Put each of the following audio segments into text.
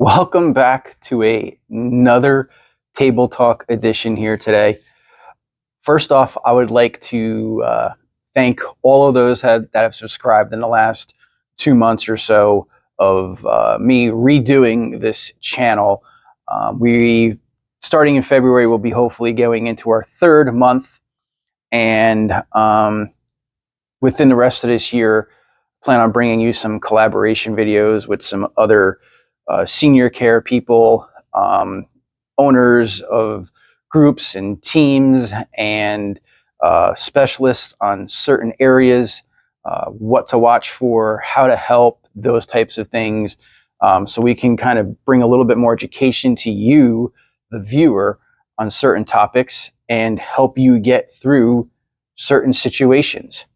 Welcome back to another Table Talk edition here today. First off, I would like to thank all of those that have subscribed in the last 2 months or so of me redoing this channel. We, starting in February, will be hopefully going into our third month, and within the rest of this year, plan on bringing you some collaboration videos with some other senior care people, owners of groups and teams, and specialists on certain areas, what to watch for, how to help, those types of things. So we can kind of bring a little bit more education to you, the viewer, on certain topics and help you get through certain situations.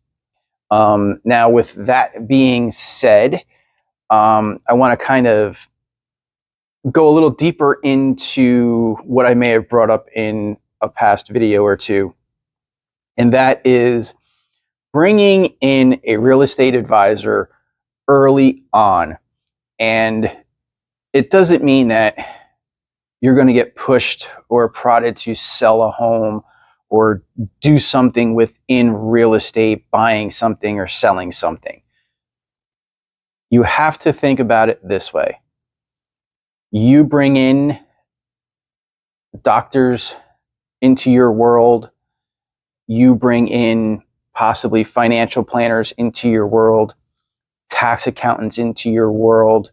Now, with that being said, I want to kind of go a little deeper into what I may have brought up in a past video or two, and that is bringing in a real estate advisor early on. And it doesn't mean that you're going to get pushed or prodded to sell a home or do something within real estate, buying something or selling something. You have to think about it this way. You bring in doctors into your world, you bring in possibly financial planners into your world, tax accountants into your world,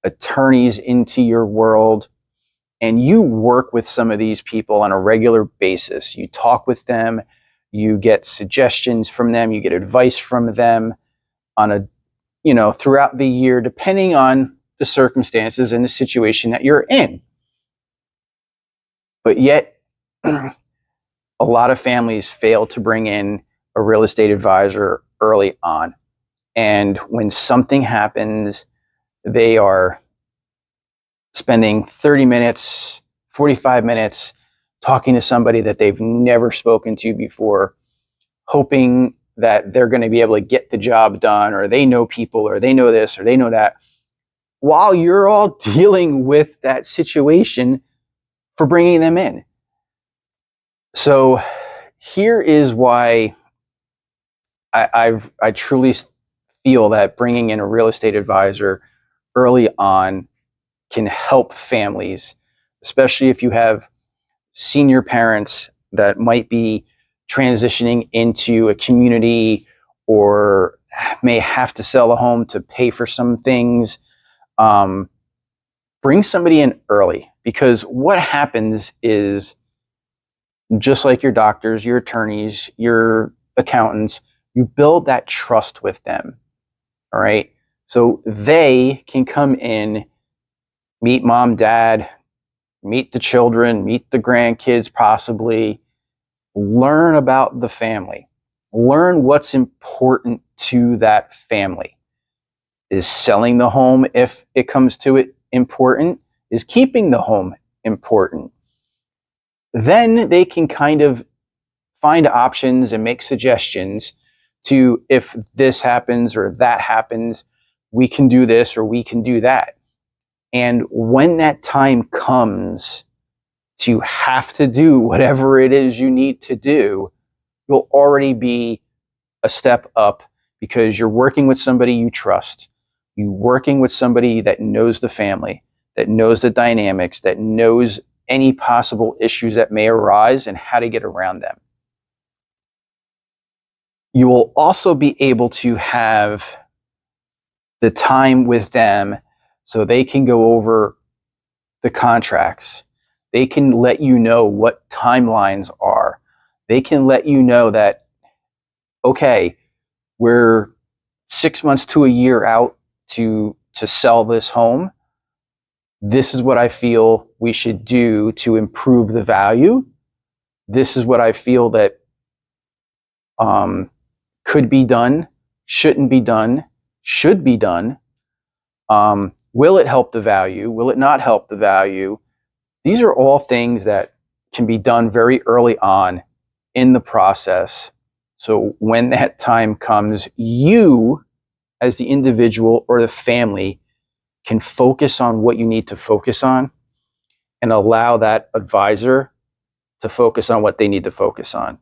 attorneys into your world, and you work with some of these people on a regular basis. You talk with them, you get suggestions from them, you get advice from them on a, throughout the year, depending on the circumstances and the situation that you're in. But yet, a lot of families fail to bring in a real estate advisor early on. And when something happens, they are spending 30 minutes, 45 minutes talking to somebody that they've never spoken to before, hoping that they're going to be able to get the job done, or they know people, or they know this, or they know that, while you're all dealing with that situation for bringing them in. So here is why I truly feel that bringing in a real estate advisor early on can help families, especially if you have senior parents that might be transitioning into a community or may have to sell a home to pay for some things. Bring somebody in early, because what happens is, just like your doctors, your attorneys, your accountants, you build that trust with them. All right. So they can come in, meet mom, dad, meet the children, meet the grandkids, possibly learn about the family, learn what's important to that family. Is selling the home, if it comes to it, important? Is keeping the home important? Then they can kind of find options and make suggestions to, if this happens or that happens, we can do this or we can do that. And when that time comes to have to do whatever it is you need to do, you'll already be a step up, because you're working with somebody you trust. You're working with somebody that knows the family, that knows the dynamics, that knows any possible issues that may arise and how to get around them. You will also be able to have the time with them so they can go over the contracts. They can let you know what timelines are. They can let you know that, okay, we're 6 months to a year out to sell this home. This is what I feel we should do to improve the value. This is what I feel that could be done, shouldn't be done, should be done. Will it help the value? Will it not help the value? These are all things that can be done very early on in the process. So when that time comes, you, as the individual or the family, can focus on what you need to focus on and allow that advisor to focus on what they need to focus on.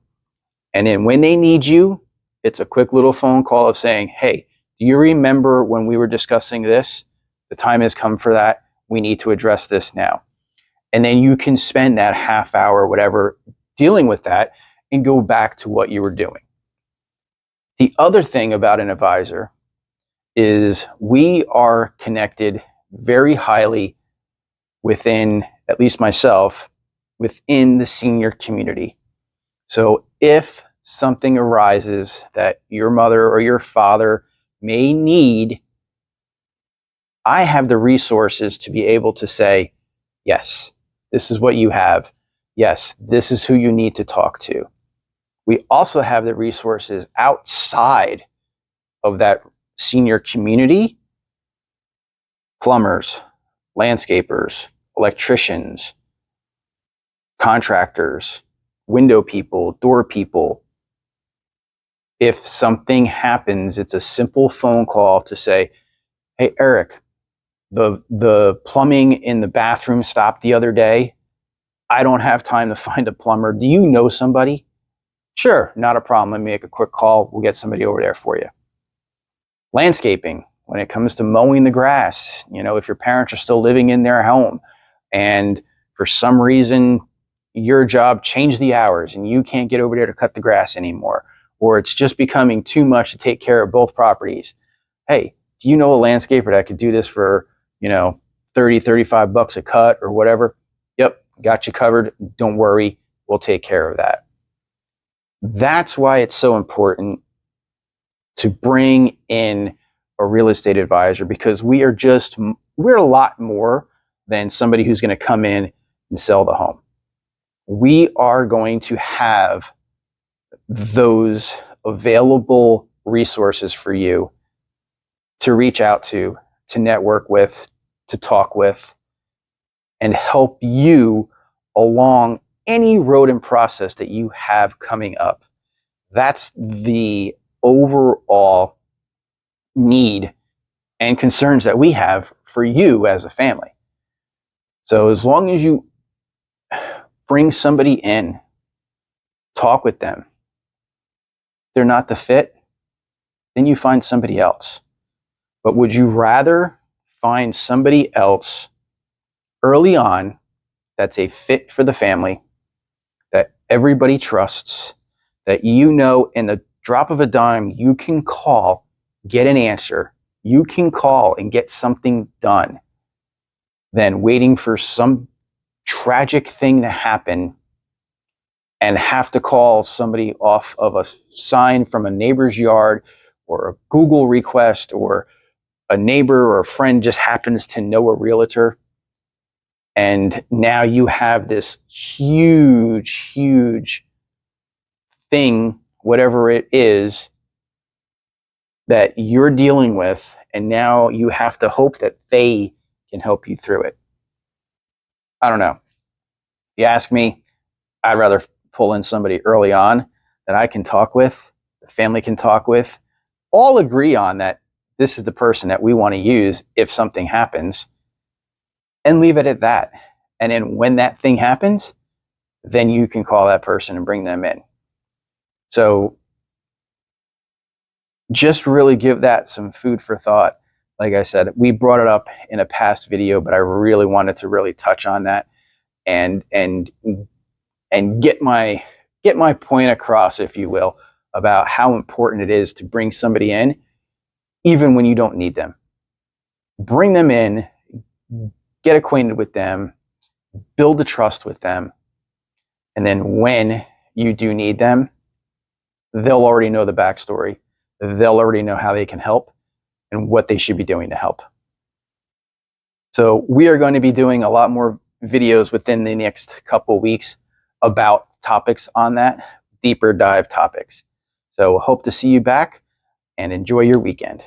And then when they need you, it's a quick little phone call of saying, hey, do you remember when we were discussing this? The time has come for that. We need to address this now. And then you can spend that half hour, whatever, dealing with that and go back to what you were doing. The other thing about an advisor is we are connected very highly within, at least myself, within the senior community. So if something arises that your mother or your father may need, I have the resources to be able to say, yes, this is what you have. Yes, this is who you need to talk to. We also have the resources outside of that senior community: plumbers, landscapers, electricians, contractors, window people, door people. If something happens, it's a simple phone call to say, hey, Eric, the plumbing in the bathroom stopped the other day. I don't have time to find a plumber. Do you know somebody? Sure, not a problem. Let me make a quick call. We'll get somebody over there for you. Landscaping, when it comes to mowing the grass, if your parents are still living in their home and for some reason your job changed the hours and you can't get over there to cut the grass anymore, or it's just becoming too much to take care of both properties. Hey, do you know a landscaper that could do this for, 30, 35 bucks a cut or whatever? Yep, got you covered. Don't worry. We'll take care of that. That's why it's so important to bring in a real estate advisor, because we're a lot more than somebody who's going to come in and sell the home. We are going to have those available resources for you to reach out to network with, to talk with, and help you along any road and process that you have coming up. That's the overall need and concerns that we have for you as a family. So as long as you bring somebody in, talk with them, if they're not the fit, then you find somebody else. But would you rather find somebody else early on that's a fit for the family, that everybody trusts, that in the drop of a dime, you can call, get an answer, you can call and get something done, than waiting for some tragic thing to happen and have to call somebody off of a sign from a neighbor's yard or a Google request, or a neighbor or a friend just happens to know a realtor. And now you have this huge, huge thing, whatever it is, that you're dealing with. And now you have to hope that they can help you through it. I don't know. If you ask me, I'd rather pull in somebody early on that I can talk with, the family can talk with, all agree on that this is the person that we want to use if something happens, and leave it at that. And then when that thing happens, then you can call that person and bring them in. So just really give that some food for thought. Like I said, we brought it up in a past video, but I really wanted to really touch on that and get my point across, if you will, about how important it is to bring somebody in even when you don't need them. Bring them in, get acquainted with them, build a trust with them, and then when you do need them, they'll already know the backstory. They'll already know how they can help and what they should be doing to help. So we are going to be doing a lot more videos within the next couple of weeks about topics on that, deeper dive topics. So hope to see you back and enjoy your weekend.